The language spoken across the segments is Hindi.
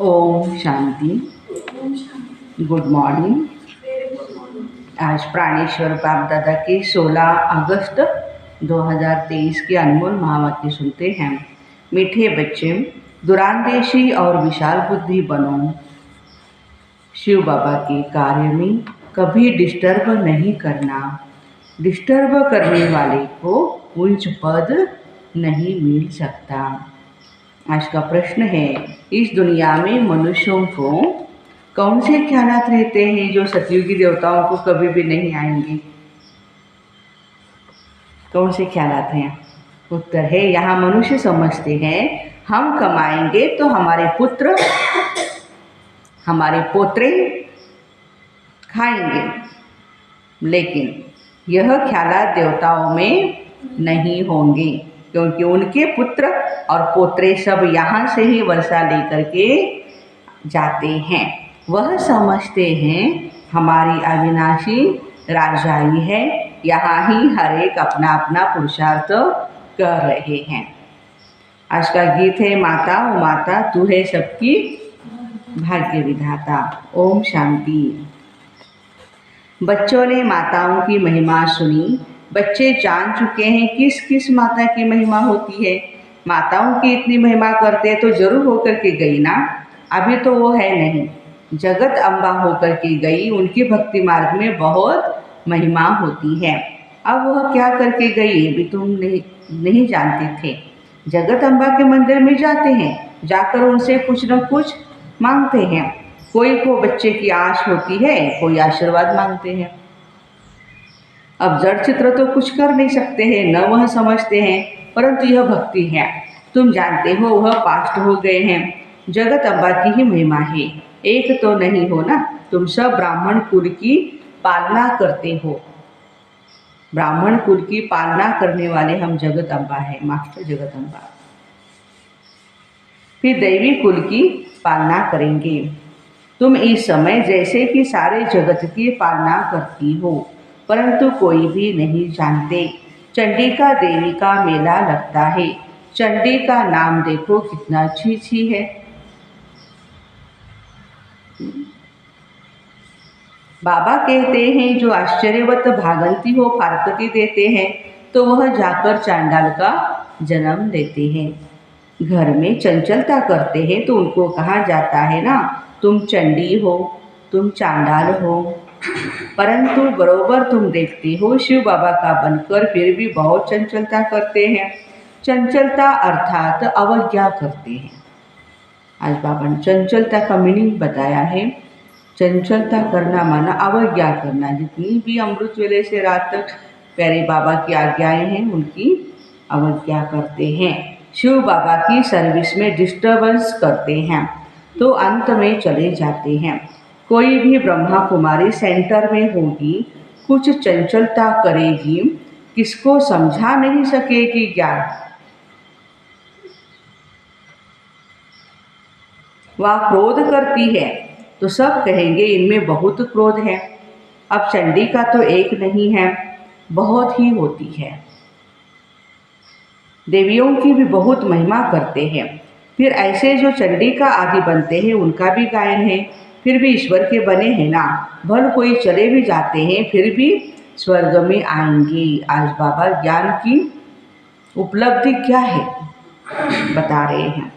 ओम शांति। Good morning. आज प्राणेश्वर बाप दादा के 16 अगस्त 2023 के अनमोल महावाक्य सुनते हैं। मीठे बच्चे, दुरांदेशी और विशाल बुद्धि बनो। शिव बाबा के कार्य में कभी डिस्टर्ब नहीं करना। डिस्टर्ब करने वाले को उच्च पद नहीं मिल सकता। आज का प्रश्न है, इस दुनिया में मनुष्यों को कौन से ख्यालात रहते हैं जो सतयुगी देवताओं को कभी भी नहीं आएंगे? कौन से ख्यालात हैं? उत्तर है, यहाँ मनुष्य समझते हैं हम कमाएंगे तो हमारे पुत्र हमारे पोत्रे खाएंगे, लेकिन यह ख्यालात देवताओं में नहीं होंगे, क्योंकि उनके पुत्र और पोत्रे सब यहाँ से ही वर्षा लेकर के जाते हैं। वह समझते हैं हमारी अविनाशी राजाई है, यहाँ ही हर एक अपना अपना पुरुषार्थ कर रहे हैं। आज का गीत है, माता ओ माता तू है सबकी भाग्य विधाता। ओम शांति। बच्चों ने माताओं की महिमा सुनी। बच्चे जान चुके हैं किस किस माता की महिमा होती है। माताओं की इतनी महिमा करते तो जरूर होकर के गई ना, अभी तो वो है नहीं। जगत अम्बा होकर के गई, उनकी भक्ति मार्ग में बहुत महिमा होती है। अब वह क्या करके गई ये भी तुम नहीं जानते थे। जगत अम्बा के मंदिर में जाते हैं, जाकर उनसे कुछ न कुछ मांगते हैं। कोई को बच्चे की आश होती है, कोई आशीर्वाद मांगते हैं। अब जड़ चित्र तो कुछ कर नहीं सकते हैं, न वह समझते हैं, परंतु यह भक्ति है। तुम जानते हो वह पास्ट हो गए हैं। जगत अम्बा की ही महिमा है, एक तो नहीं हो ना। तुम सब ब्राह्मण कुल की पालना करते हो। ब्राह्मण कुल की पालना करने वाले हम जगत अम्बा है, मास्टर जगत अम्बा। फिर दैवी कुल की पालना करेंगे। तुम इस समय जैसे कि सारे जगत की पालना करती हो, परंतु कोई भी नहीं जानते। चंडिका देवी का मेला लगता है। चंडी का नाम देखो कितना छी है। बाबा कहते हैं जो आश्चर्यवत भागंती हो फारकती देते हैं, तो वह जाकर चांडाल का जन्म देते हैं। घर में चंचलता करते हैं तो उनको कहा जाता है ना, तुम चंडी हो, तुम चांडाल हो। परंतु बरोबर तुम देखते हो शिव बाबा का बनकर फिर भी बहुत चंचलता करते हैं। चंचलता अर्थात अवज्ञा करते हैं। आज बाबा ने चंचलता का मीनिंग बताया है। चंचलता करना माना अवज्ञा करना। जितनी भी अमृत वेले से रात तक प्यारे बाबा की आज्ञाएं हैं, उनकी अवज्ञा करते हैं। शिव बाबा की सर्विस में डिस्टर्बेंस करते हैं तो अंत में चले जाते हैं। कोई भी ब्रह्मा कुमारी सेंटर में होगी, कुछ चंचलता करेगी, किसको समझा नहीं सकेगी ज्ञान। वह क्रोध करती है तो सब कहेंगे इनमें बहुत क्रोध है। अब चंडी का तो एक नहीं है, बहुत ही होती है। देवियों की भी बहुत महिमा करते हैं। फिर ऐसे जो चंडी का आदि बनते हैं उनका भी गायन है। फिर भी ईश्वर के बने हैं ना, भल कोई चले भी जाते हैं फिर भी स्वर्ग में आएंगे। आज बाबा ज्ञान की उपलब्धि क्या है बता रहे हैं।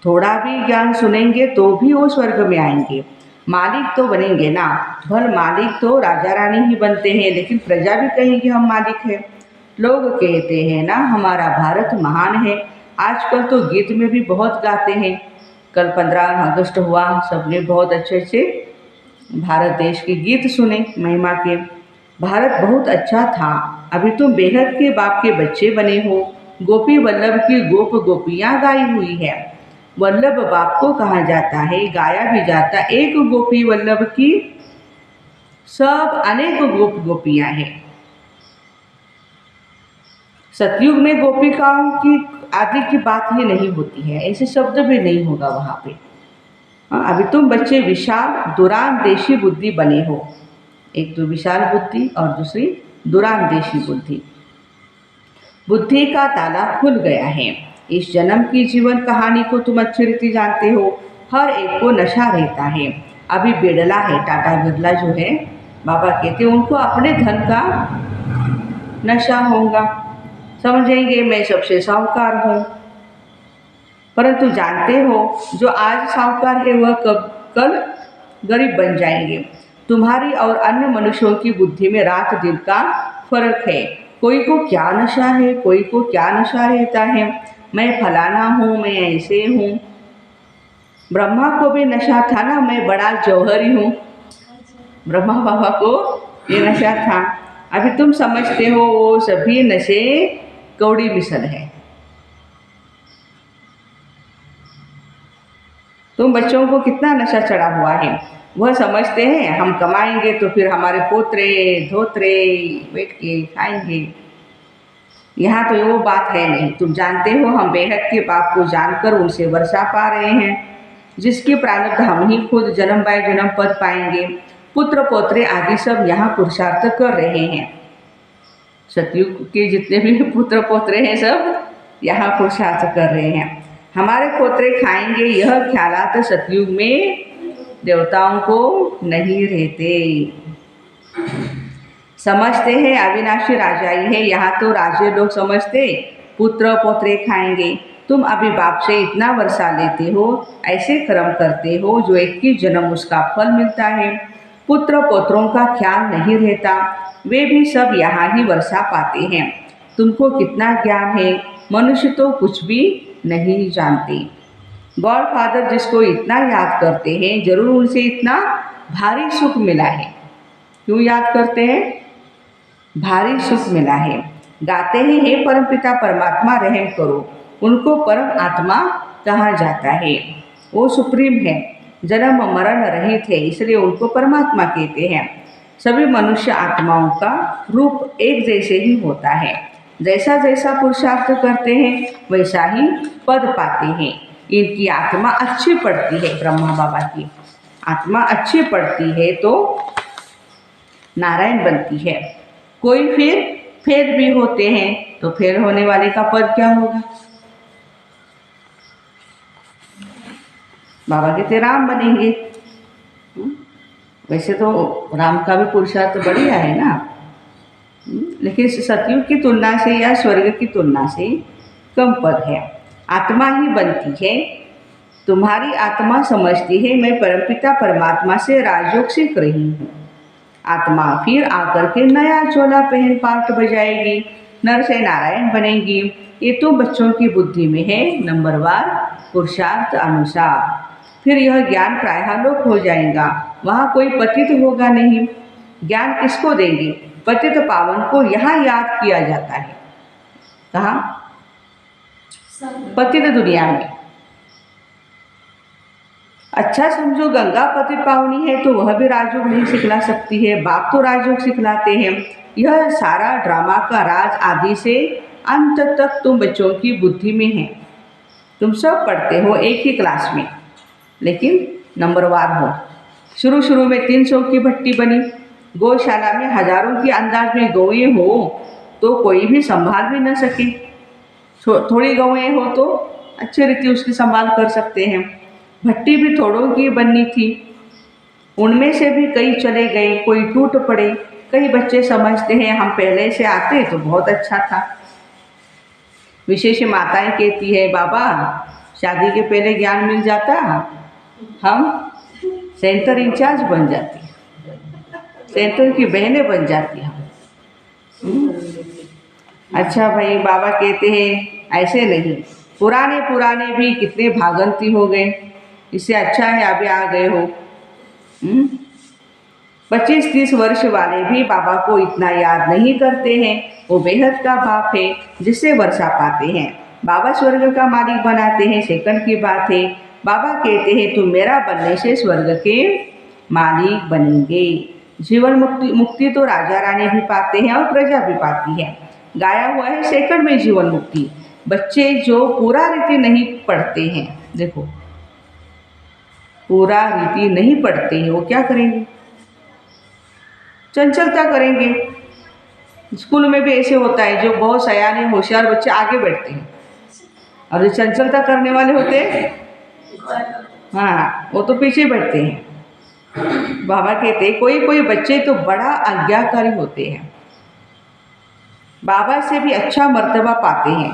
थोड़ा भी ज्ञान सुनेंगे तो भी वो स्वर्ग में आएंगे। मालिक तो बनेंगे ना, भल मालिक तो राजा रानी ही बनते हैं, लेकिन प्रजा भी कहेंगे हम मालिक हैं। लोग कहते हैं ना हमारा भारत महान है। आजकल तो गीत में भी बहुत गाते हैं। कल 15 अगस्त हुआ, सबने बहुत अच्छे अच्छे भारत देश के गीत सुने महिमा के। भारत बहुत अच्छा था। अभी तुम बेहद के बाप के बच्चे बने हो। गोपी वल्लभ की गोप गोपियाँ गाई हुई है। वल्लभ बाप को कहा जाता है, गाया भी जाता एक गोपी वल्लभ की, सब अनेक गोप गोपियाँ हैं। सतयुग में गोपिकाओं की आदि की बात ही नहीं होती है, ऐसे शब्द भी नहीं होगा वहाँ पे। अभी तुम बच्चे विशाल दुरांदेशी बुद्धि बने हो। एक तो विशाल बुद्धि और दूसरी दुरांदेशी बुद्धि। बुद्धि का ताला खुल गया है। इस जन्म की जीवन कहानी को तुम अच्छी रीति जानते हो। हर एक को नशा रहता है। अभी बिरला है, टाटा बिरला जो है, बाबा कहते उनको अपने धन का नशा होगा। समझेंगे मैं सबसे साहूकार हूँ, परंतु जानते हो जो आज साहूकार है वह कल गरीब बन जाएंगे। तुम्हारी और अन्य मनुष्यों की बुद्धि में रात दिन का फर्क है। कोई को क्या नशा है, कोई को क्या नशा रहता है, मैं फलाना हूँ, मैं ऐसे हूँ। ब्रह्मा को भी नशा था ना, मैं बड़ा जौहरी हूँ। ब्रह्मा बाबा को ये नशा था। अभी तुम समझते हो वो सभी नशे कौड़ी मिसल है। तुम बच्चों को कितना नशा चढ़ा हुआ है। वह समझते हैं हम कमाएंगे तो फिर हमारे पोतरे धोतरे बैठ के खाएंगे। यहाँ तो वो बात है नहीं। तुम जानते हो हम बेहद के पाप को जानकर उनसे वर्षा पा रहे हैं, जिसके प्रारब्ध हम ही खुद जन्म बाय जन्म पद पाएंगे। पुत्र पोत्रे आदि सब यहाँ पुरुषार्थ कर रहे हैं। सतयुग के जितने भी पुत्र पोत्रे हैं सब यहाँ पुरुषार्थ कर रहे हैं। हमारे पोत्रे खाएंगे यह ख्यालात सतयुग में देवताओं को नहीं रहते। समझते हैं अविनाशी राजा ही है। यहाँ तो राजे लोग समझते पुत्र पोत्रे खाएंगे। तुम अभी बाप से इतना वर्षा लेते हो, ऐसे कर्म करते हो जो 21 जन्म उसका फल मिलता है। पुत्र पोत्रों का ख्याल नहीं रहता, वे भी सब यहाँ ही वर्षा पाते हैं। तुमको कितना ज्ञान है, मनुष्य तो कुछ भी नहीं जानते। गॉड फादर जिसको इतना याद करते हैं, जरूर उनसे इतना भारी सुख मिला है। क्यों याद करते हैं? भारी सुख मिला है। गाते हैं हे परमपिता परमात्मा रहम करो। उनको परम आत्मा कहा जाता है। वो सुप्रीम है, जन्म मरण रहित है, इसलिए उनको परमात्मा कहते हैं। सभी मनुष्य आत्माओं का रूप एक जैसे ही होता है। जैसा जैसा पुरुषार्थ करते हैं वैसा ही पद पाते हैं। इनकी आत्मा अच्छी पड़ती है, ब्रह्मा बाबा की आत्मा अच्छी पड़ती है तो नारायण बनती है। कोई फिर फेल भी होते हैं तो फेल होने वाले का पद क्या होगा? बाबा कहते राम बनेंगे। वैसे तो राम का भी पुरुषार्थ बढ़िया है ना, लेकिन सतयुग की तुलना से या स्वर्ग की तुलना से कम पद है। आत्मा ही बनती है। तुम्हारी आत्मा समझती है मैं परमपिता परमात्मा से राजयोग सीख रही हूँ। आत्मा फिर आकर के नया चोला पहन पाठ बजाएगी, नर से नारायण बनेगी। ये तो बच्चों की बुद्धि में है, नंबरवार पुरुषार्थ अनुसार। फिर यह ज्ञान प्रायः लोप हो जाएगा, वहाँ कोई पतित होगा नहीं। ज्ञान किसको देंगे? पतित पावन को यहाँ याद किया जाता है। कहाँ? पतित दुनिया में। अच्छा समझो गंगा पतित पावनी है तो वह भी राजयोग नहीं सिखला सकती है, बाप तो राजयोग सिखलाते हैं। यह सारा ड्रामा का राज आदि से अंत तक तुम बच्चों की बुद्धि में है। तुम सब पढ़ते हो एक ही क्लास में, लेकिन नंबरवार हो। शुरू शुरू में 300 की भट्टी बनी, गौशाला में हजारों की अंदाज में गौएं हो तो कोई भी संभाल भी न सके। थोड़ी गौएं हो तो अच्छी रीति उसकी संभाल कर सकते हैं। भट्टी भी थोड़ों की बननी थी, उनमें से भी कई चले गए, कोई टूट पड़े। कई बच्चे समझते हैं हम पहले से आते तो बहुत अच्छा था। विशेष माताएं कहती है बाबा शादी के पहले ज्ञान मिल जाता, हम सेंटर इंचार्ज बन जाती, सेंटर की बहनें बन जाती हम। अच्छा भाई बाबा कहते हैं ऐसे नहीं, पुराने पुराने भी कितने भागंती हो गए, इससे अच्छा है अभी आ गए हो। 25-30 वर्ष वाले भी बाबा को इतना याद नहीं करते हैं। वो बेहद का बाप है जिससे वर्षा पाते हैं। बाबा स्वर्ग का मालिक बनाते हैं, सेकंड की बात है। बाबा कहते हैं तुम मेरा बनने से स्वर्ग के मालिक बनेंगे। जीवन मुक्ति तो राजा रानी भी पाते हैं और प्रजा भी पाती है। गाया हुआ है सेकंड में जीवन मुक्ति। बच्चे जो पूरा रीति नहीं पढ़ते हैं, देखो पूरा रीति नहीं पढ़ते हैं, वो क्या करेंगे? चंचलता करेंगे। स्कूल में भी ऐसे होता है, जो बहुत सयाने होशियार बच्चे आगे बैठते हैं और जो चंचलता करने वाले होते हैं हाँ, वो तो पीछे बैठते हैं। बाबा कहते हैं कोई कोई बच्चे तो बड़ा आज्ञाकारी होते हैं, बाबा से भी अच्छा मर्तबा पाते हैं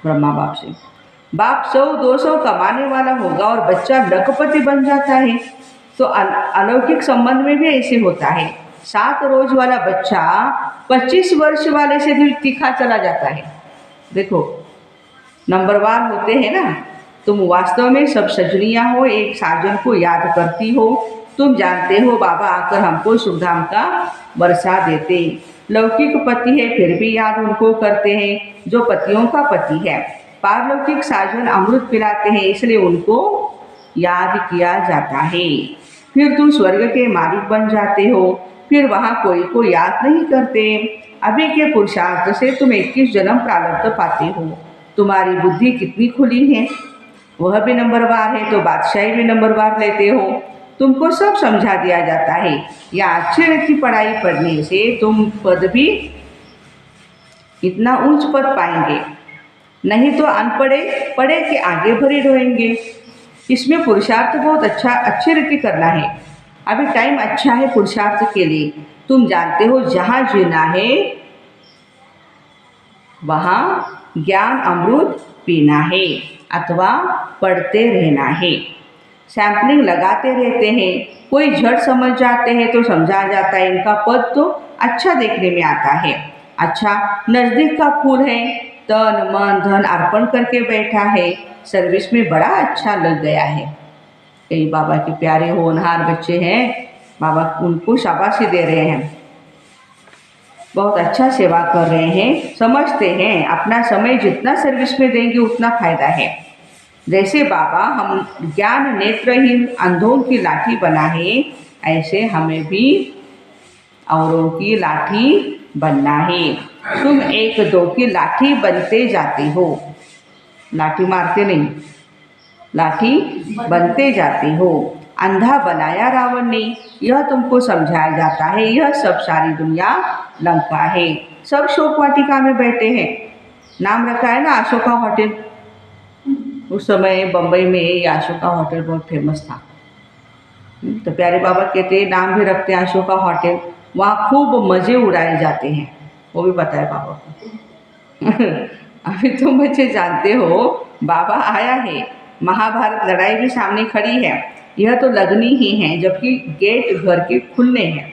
ब्रह्मा बाप से। बाप 100-200 कमाने वाला होगा और बच्चा लखपति बन जाता है। तो अलौकिक संबंध में भी ऐसे होता है। 7 रोज वाला बच्चा 25 वर्ष वाले से भी तीखा चला जाता है। देखो, नंबरवार होते हैं ना। तुम वास्तव में सब सजनियाँ हो, एक साजन को याद करती हो। तुम जानते हो बाबा आकर हमको सुखधाम का बरसा देते। लौकिक पति है फिर भी याद उनको करते हैं जो पतियों का पति है। पारलौकिक साजन अमृत पिलाते हैं इसलिए उनको याद किया जाता है। फिर तुम स्वर्ग के मालिक बन जाते हो, फिर वहाँ कोई को याद नहीं करते। अभी के पुरुषार्थ से तुम 21 जन्म प्रारब्ध पाते हो। तुम्हारी बुद्धि कितनी खुली है, वह भी नंबरवार है, तो बादशाही भी नंबरवार लेते हो। तुमको सब समझा दिया जाता है। या अच्छे की पढ़ाई पढ़ने से तुम पद भी इतना ऊंच पद पाएंगे, नहीं तो अनपढ़े पढ़े के आगे भरे रहेंगे। इसमें पुरुषार्थ बहुत अच्छी रीति करना है। अभी टाइम अच्छा है पुरुषार्थ के लिए। तुम जानते हो जहाँ जीना है वहाँ ज्ञान अमृत पीना है अथवा पढ़ते रहना है। सैम्पलिंग लगाते रहते हैं। कोई झट समझ जाते हैं तो समझा जाता है इनका पद तो अच्छा देखने में आता है। अच्छा, नज़दीक का फूल है, तन मन धन अर्पण करके बैठा है, सर्विस में बड़ा अच्छा लग गया है। कई बाबा के प्यारे होनहार बच्चे हैं, बाबा उनको शाबाशी दे रहे हैं, बहुत अच्छा सेवा कर रहे हैं, समझते हैं अपना समय जितना सर्विस में देंगे उतना फायदा है। जैसे बाबा हम ज्ञान नेत्रहीन अंधों की लाठी बना है, ऐसे हमें भी औरों की लाठी बनना है। तुम 1-2 की लाठी बनते जाते हो, लाठी मारते नहीं, लाठी बनते जाते हो। अंधा बनाया रावण ने, यह तुमको समझाया जाता है। यह सब सारी दुनिया लंका है। सब शोक वाटिका में बैठे हैं। नाम रखा है ना अशोका होटल। उस समय बम्बई में ये अशोका होटल बहुत फेमस था। तो प्यारे बाबा कहते हैं नाम भी रखते हैं अशोका होटल। वहाँ खूब मज़े उड़ाए जाते हैं, वो भी पता है बाबा को। अभी तुम बच्चे जानते हो बाबा आया है, महाभारत लड़ाई भी सामने खड़ी है। यह तो लगनी ही है, जबकि गेट घर के खुलने हैं।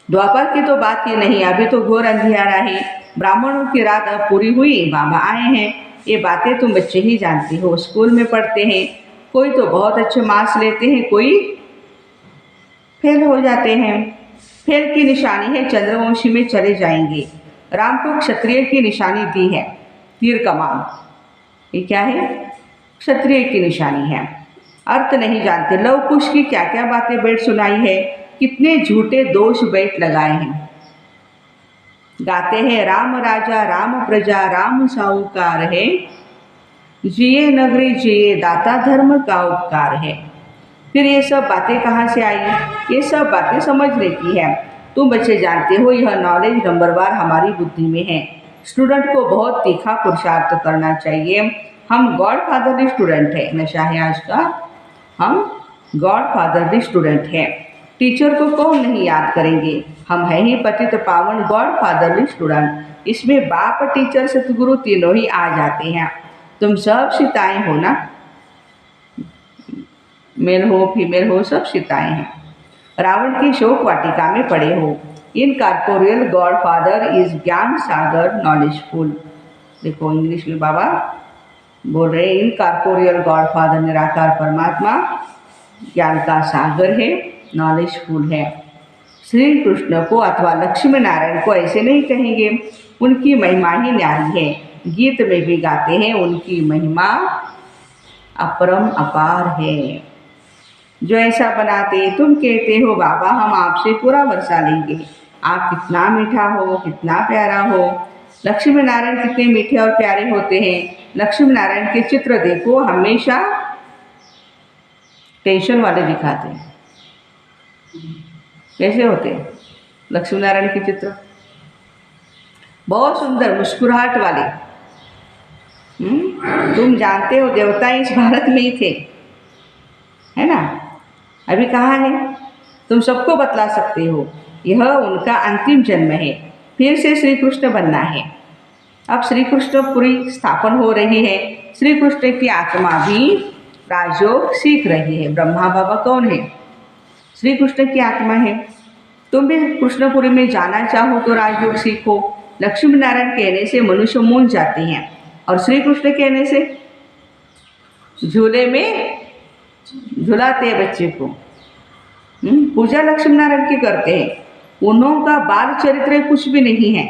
द्वापर की तो बात ही नहीं, अभी तो घोर अंधियारा है। ब्राह्मणों की रात अब पूरी हुई, बाबा आए हैं। ये बातें तुम बच्चे ही जानते हो, स्कूल में पढ़ते हैं। कोई तो बहुत अच्छे मार्क्स लेते हैं, कोई फेल हो जाते हैं। फेल की निशानी है चंद्रवंशी में चले जाएंगे। राम को क्षत्रिय की निशानी दी है, तीर कमान। ये क्या है? क्षत्रिय की निशानी है। अर्थ नहीं जानते। लव कुश की क्या क्या बातें बैठ सुनाई है, कितने झूठे दोष बैठ लगाए हैं। गाते हैं राम राजा राम प्रजा राम साहूकार है, जिए नगरी जिए दाता धर्म का उपकार है। फिर ये सब बातें कहाँ से आई? ये सब बातें समझने की है। तुम बच्चे जानते हो यह नॉलेज नंबरवार हमारी बुद्धि में है। स्टूडेंट को बहुत तीखा पुरुषार्थ करना चाहिए। हम गॉड फादरली स्टूडेंट है, नशा है आज का। हम गॉड फादरली स्टूडेंट हैं। टीचर को कौन नहीं याद करेंगे? हम हैं ही पतित पावन गॉड फादरली स्टूडेंट। इसमें बाप टीचर सतगुरु तीनों ही आ जाते हैं। तुम सब सीताएं हो ना, मेल हो फीमेल हो, सब सीताएं हैं। रावण की शोक वाटिका में पड़े हो। इन कॉर्पोरियल गॉड फादर इज ज्ञान सागर नॉलेजफुल। देखो इंग्लिश में बाबा बोल रहे हैं, इन कॉर्पोरियल गॉड फादर निराकार परमात्मा ज्ञान का सागर है, नॉलेजफुल है। श्री कृष्ण को अथवा लक्ष्मी नारायण को ऐसे नहीं कहेंगे, उनकी महिमा ही न्यारी है। गीत में भी गाते हैं उनकी महिमा अपरम अपार है। जो ऐसा बनाते तुम कहते हो बाबा हम आपसे पूरा वर्षा लेंगे। आप कितना मीठा हो, कितना प्यारा हो। लक्ष्मी नारायण कितने मीठे और प्यारे होते हैं। लक्ष्मी नारायण के चित्र देखो, हमेशा टेंशन वाले दिखाते हैं। कैसे होते हैं लक्ष्मी नारायण के चित्र? बहुत सुंदर मुस्कुराहट वाले। तुम जानते हो देवता इस भारत में ही थे, है ना। अभी कहाँ है, तुम सबको बतला सकते हो। यह उनका अंतिम जन्म है, फिर से श्री कृष्ण बनना है। अब श्री कृष्णपुरी स्थापन हो रही है। श्री कृष्ण की आत्मा भी राजयोग सीख रही है। ब्रह्मा बाबा कौन है? श्री कृष्ण की आत्मा है। तुम भी कृष्णपुरी में जाना चाहो तो राजयोग सीखो। लक्ष्मी नारायण कहने से मनुष्य मूंझ जाते हैं, और श्री कृष्ण कहने से झूले में झुलाते हैं बच्चे को। पूजा लक्ष्मी नारायण की करते हैं। उन्हों का बाल चरित्र कुछ भी नहीं है।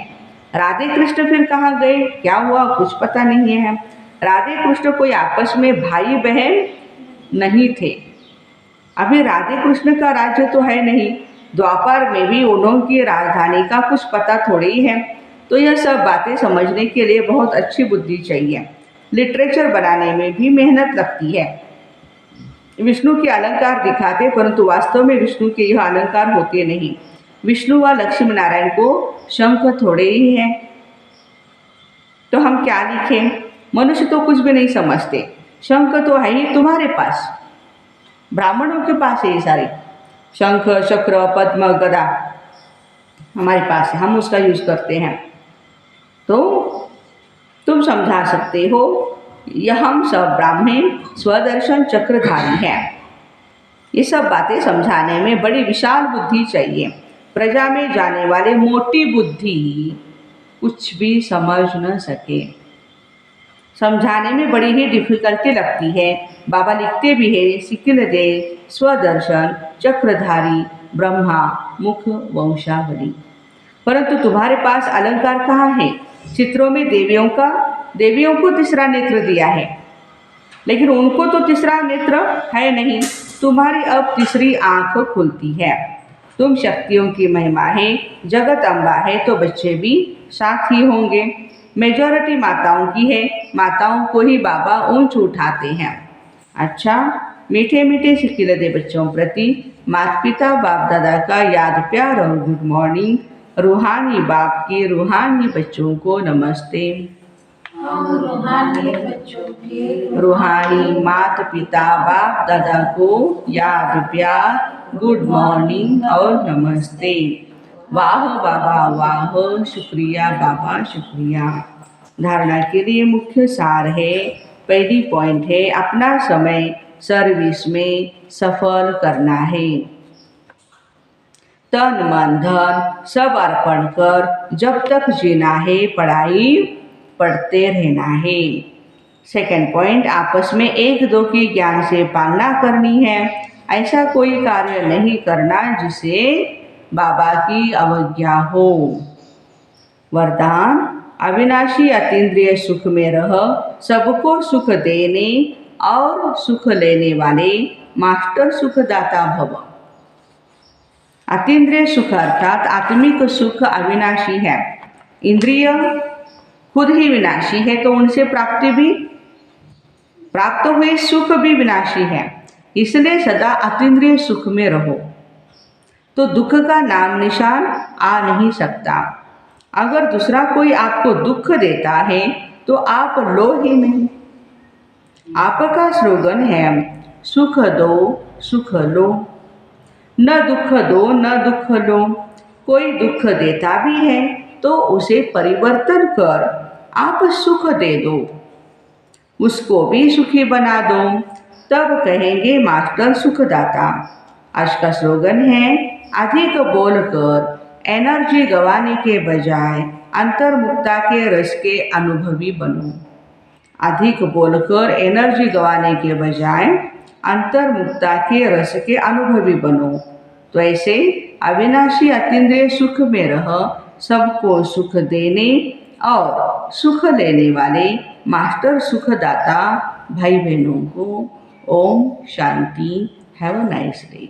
राधे कृष्ण फिर कहाँ गए, क्या हुआ, कुछ पता नहीं है। राधे कृष्ण कोई आपस में भाई बहन नहीं थे। अभी राधे कृष्ण का राज्य तो है नहीं। द्वापर में भी उन्हों की राजधानी का कुछ पता थोड़ी है। तो यह सब बातें समझने के लिए बहुत अच्छी बुद्धि चाहिए। लिटरेचर बनाने में भी मेहनत लगती है। विष्णु के अलंकार दिखाते, परंतु वास्तव में विष्णु के यह अलंकार होते नहीं। विष्णु व लक्ष्मी नारायण को शंख थोड़े ही है। तो हम क्या लिखें? मनुष्य तो कुछ भी नहीं समझते। शंख तो है ही तुम्हारे पास, ब्राह्मणों के पास है ये सारे। शंख चक्र पद्म गदा हमारे पास है, हम उसका यूज करते हैं। तो तुम समझा सकते हो, यह हम सब ब्राह्मण स्वदर्शन चक्रधारी हैं। ये सब बातें समझाने में बड़ी विशाल बुद्धि चाहिए। प्रजा में जाने वाले मोटी बुद्धि कुछ भी समझ न सके। समझाने में बड़ी ही डिफिकल्टी लगती है। बाबा लिखते भी है, सिकिल दे स्वदर्शन चक्रधारी ब्रह्मा मुख वंशावली। परंतु तुम्हारे पास अलंकार कहाँ है? चित्रों में देवियों को तीसरा नेत्र दिया है, लेकिन उनको तो तीसरा नेत्र है नहीं। तुम्हारी अब तीसरी आंख खुलती है। तुम शक्तियों की महिमा है, जगत अम्बा है, तो बच्चे भी साथ ही होंगे। मेजॉरिटी माताओं की है, माताओं को ही बाबा ऊंच उठाते हैं। अच्छा, मीठे मीठे सिक्किल दे बच्चों प्रति माता पिता बाप दादा का याद प्यार और गुड मॉर्निंग। रूहानी बाप की रूहानी बच्चों को नमस्ते। रूहानी माता पिता बाप दादा को याद प्यार गुड मॉर्निंग और नमस्ते। वाह बाबा वाह, शुक्रिया बाबा शुक्रिया। धारणा के लिए मुख्य सार है। पहली पॉइंट है, अपना समय सर्विस में सफल करना है। तन मन धन सब अर्पण कर जब तक जीना है, पढ़ाई पढ़ते रहना है। सेकंड पॉइंट, आपस में एक दो की ज्ञान से पालना करनी है। ऐसा कोई कार्य नहीं करना जिसे बाबा की अवज्ञा हो। वरदान, अविनाशी अतीन्द्रिय सुख में रह, सबको सुख देने और सुख लेने वाले मास्टर सुखदाता भव। अतीन्द्रिय सुख अर्थात आत्मिक सुख अविनाशी है। इंद्रिय खुद ही विनाशी है, तो उनसे प्राप्त हुए सुख भी विनाशी है। इसलिए सदा अतीन्द्रिय सुख में रहो, तो दुख का नाम निशान आ नहीं सकता। अगर दूसरा कोई आपको दुख देता है तो आप लो ही नहीं। आपका स्लोगन है, सुख दो सुख लो, न दुख दो न दुख लो। कोई दुख देता भी है तो उसे परिवर्तन कर आप सुख दे दो, उसको भी सुखी बना दो, तब कहेंगे मास्टर सुखदाता। आज का स्लोगन है, अधिक बोलकर एनर्जी गंवाने के बजाय अंतर्मुक्ता के रस के अनुभवी बनो। अधिक बोलकर एनर्जी गंवाने के बजाय अंतर्मुक्ता के रस के अनुभवी बनो। तो ऐसे अविनाशी अतीन्द्रिय सुख में रह, सबको सुख देने और सुख लेने वाले मास्टर सुखदाता भाई बहनों को ओम शांति। Have a nice day.